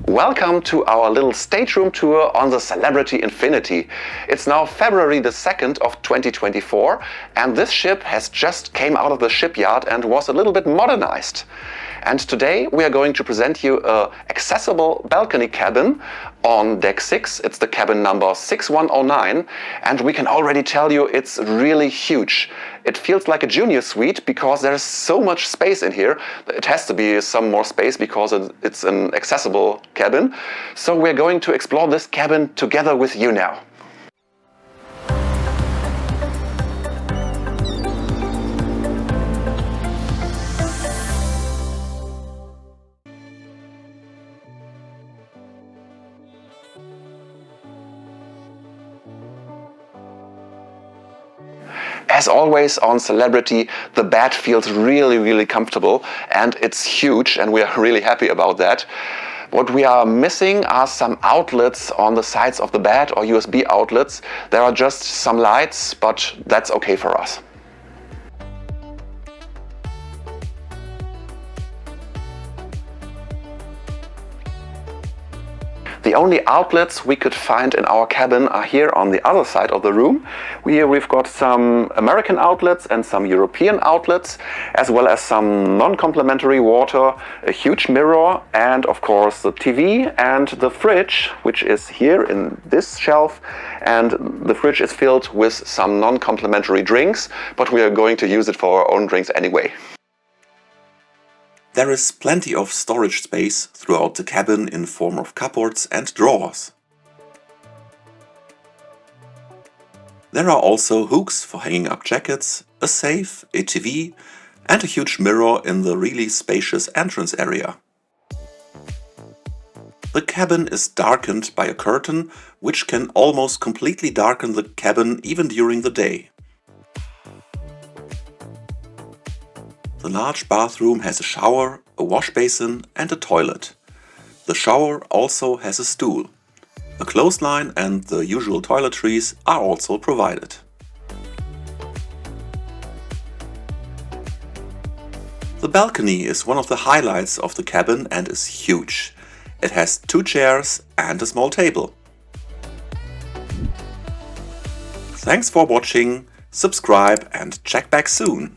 Welcome to our little stateroom tour on the Celebrity Infinity. It's now February the 2nd of 2024 and this ship has just came out of the shipyard and was a little bit modernized. And today we are going to present you an accessible balcony cabin on deck 6. It's the cabin number 6109 and we can already tell you it's really huge. It feels like a junior suite because there's so much space in here. It has to be some more space because it's an accessible cabin. So we're going to explore this cabin together with you now. As always on Celebrity, the bed feels really comfortable and it's huge and we are really happy about that. What we are missing are some outlets on the sides of the bed or USB outlets. There are just some lights, but that's okay for us. The only outlets we could find in our cabin are here on the other side of the room. We've got some American outlets and some European outlets, as well as some non-complementary water, a huge mirror, and of course the TV and the fridge, which is here in this shelf. And the fridge is filled with some non-complementary drinks, but we are going to use it for our own drinks anyway. There is plenty of storage space throughout the cabin in form of cupboards and drawers. There are also hooks for hanging up jackets, a safe, a TV and a huge mirror in the really spacious entrance area. The cabin is darkened by a curtain which can almost completely darken the cabin even during the day. The large bathroom has a shower, a wash basin and a toilet. The shower also has a stool. A clothesline and the usual toiletries are also provided. The balcony is one of the highlights of the cabin and is huge. It has 2 chairs and a small table. Thanks for watching, subscribe and check back soon!